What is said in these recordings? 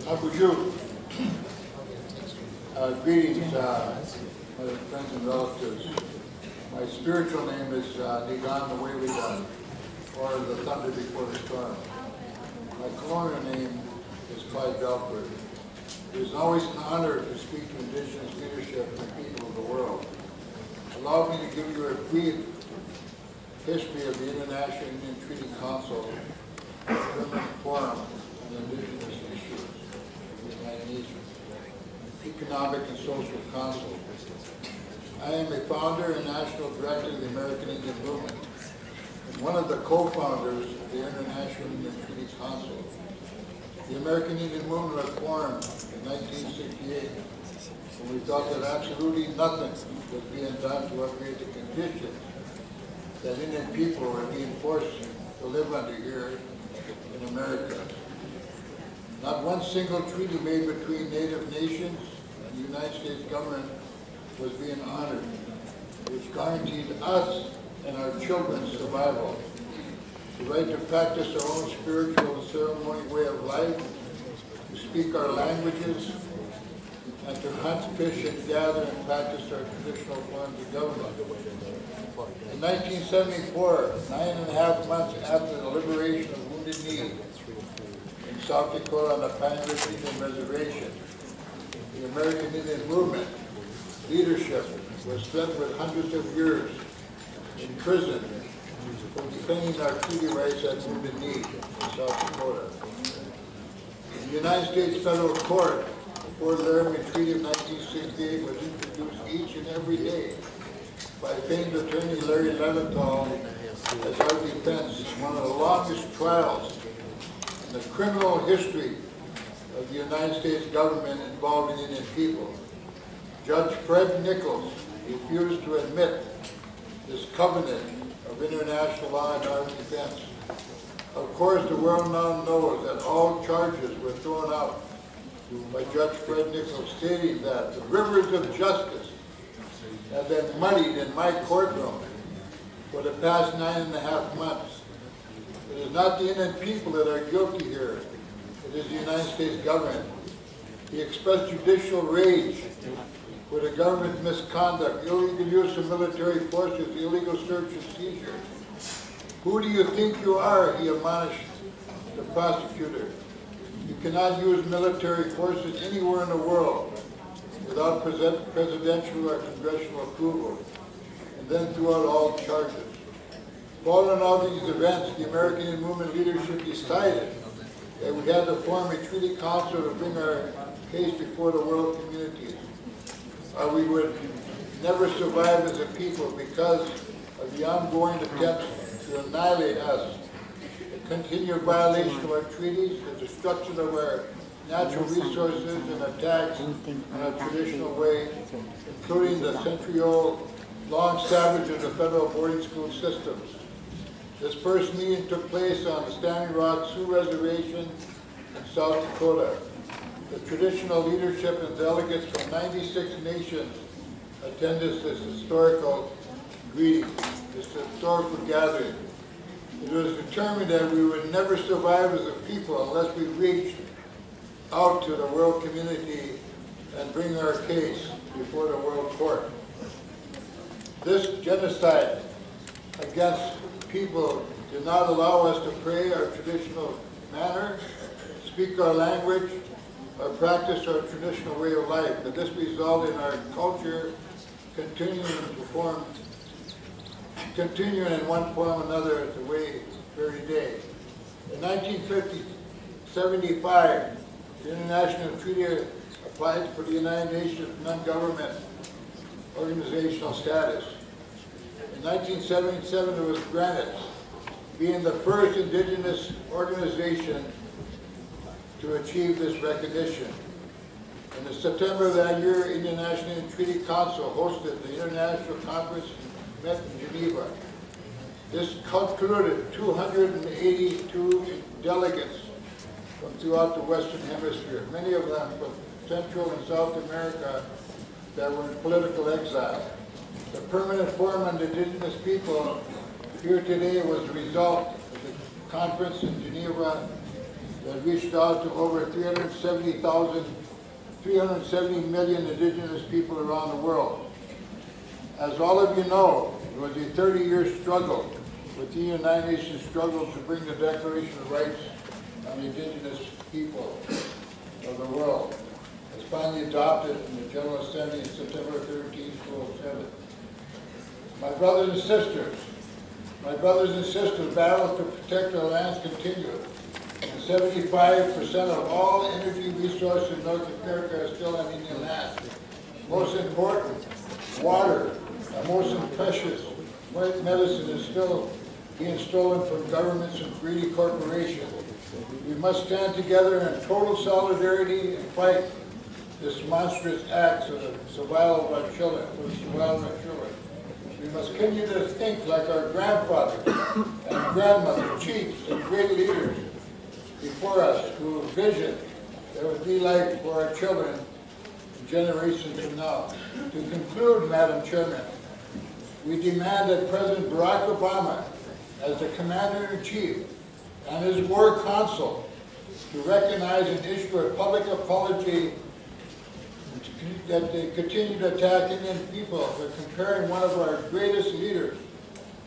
Bonjour. Greetings, my friends and relatives. My spiritual name is Nigan the Way We Done, or the Thunder Before the Storm. My colonial name is Clyde Bellecourt. It is always an honor to speak to Indigenous leadership and people of the world. Allow me to give you a brief history of the International Indian Treaty Council, the Permanent Forum on Indigenous Issues of the United Nations, Economic and Social Council. I am a founder and national director of the American Indian Movement, and one of the co-founders of the International Indian Treaty Council. The American Indian Movement was formed in 1968, when we felt that absolutely nothing was being done to upgrade the conditions that Indian people were being forced to live under here in America. Not one single treaty made between Native nations and the United States government was being honored, which guaranteed us and our children's survival, the right to practice our own spiritual and ceremonial way of life, to speak our languages, and to hunt, fish, and gather and practice our traditional forms of government. In 1974, 9.5 months after the liberation of Wounded Knee in South Dakota on the Pine Ridge Indian Reservation, the American Indian Movement leadership was spent with hundreds of years in prison for defending our treaty rights at Wounded Knee in South Dakota. The United States Federal Court, before the Laramie Treaty of 1968, was introduced each and every day by famed attorney Larry Leventhal as our defense, one of the longest trials in the criminal history of the United States government involving Indian people. Judge Fred Nichols refused to admit this covenant of international law in our defense. Of course, the world now knows that all charges were thrown out by Judge Fred Nichols, stating that the rivers of justice have been muddied in my courtroom for the past 9.5 months. It is not the Indian people that are guilty here. It is the United States government. He expressed judicial rage for the government's misconduct, illegal use of military forces, illegal search and seizure. Who do you think you are, he admonished the prosecutor. You cannot use military forces anywhere in the world without presidential or congressional approval, and then threw out all charges. Following all these events, the American Indian Movement leadership decided that we had to form a treaty council to bring our case before the world communities, or we would never survive as a people because of the ongoing attempts to annihilate us, the continued violation of our treaties, the destruction of our natural resources, and attacks on our traditional way, including the century-old long savage of the federal boarding school systems. This first meeting took place on the Standing Rock Sioux Reservation in South Dakota. The traditional leadership and delegates from 96 nations attended this historical greeting, this historical gathering. It was determined that we would never survive as a people unless we reached out to the world community and bring our case before the world court. This genocide against people did not allow us to pray our traditional manner, speak our language, or practice our traditional way of life, but this resulted in our culture continuing in one form or another the way very day. In 1975, the International Treaty applied for the United Nations non-government organizational status. In 1977, it was granted, being the first indigenous organization to achieve this recognition. In September of that year, International Treaty Council hosted the International Conference and met in Geneva. This concluded 282 delegates from throughout the Western Hemisphere, many of them from Central and South America that were in political exile. The Permanent Forum on Indigenous People here today was the result of the conference in Geneva that reached out to over 370 million Indigenous people around the world. As all of you know, it was a 30-year struggle with the United Nations struggle to bring the Declaration of Rights of Indigenous People of the world. It was finally adopted in the General Assembly on September 13, 2007. My brothers and sisters, battle to protect our lands continue. And 75% of all energy resources in North America are still on Indian land. Most important, water, our most precious white medicine is still being stolen from governments and greedy corporations. We must stand together in total solidarity and fight this monstrous acts of the survival of our children, We must continue to think like our grandfathers and grandmothers, chiefs and great leaders before us who vision that would be like for our children generations from now. To conclude, Madam Chairman, we demand that President Barack Obama, as the Commander-in-Chief and his War Council, to recognize and issue a public apology that they continue to attack Indian people for comparing one of our greatest leaders,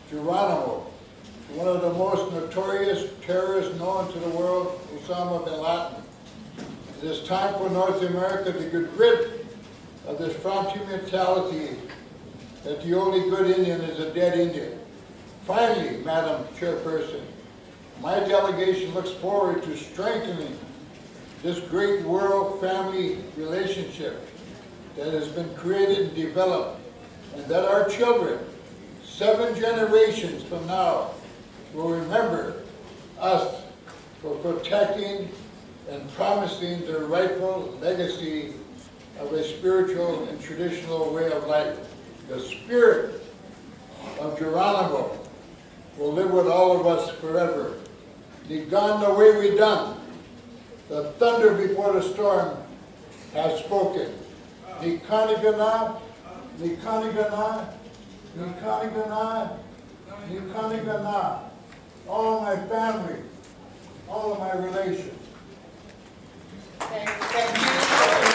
Geronimo, to one of the most notorious terrorists known to the world, Osama bin Laden. It is time for North America to get rid of this frontier mentality that the only good Indian is a dead Indian. Finally, Madam Chairperson, my delegation looks forward to strengthening this great world family relationship that has been created and developed, and that our children, 7 generations from now, will remember us for protecting and promising their rightful legacy of a spiritual and traditional way of life. The spirit of Geronimo will live with all of us forever. The gone the way we done. The thunder before the storm has spoken. Nikanigana, Nikanigana, Nikanigana, Nikanigana. All of my family, all of my relations. Thank you.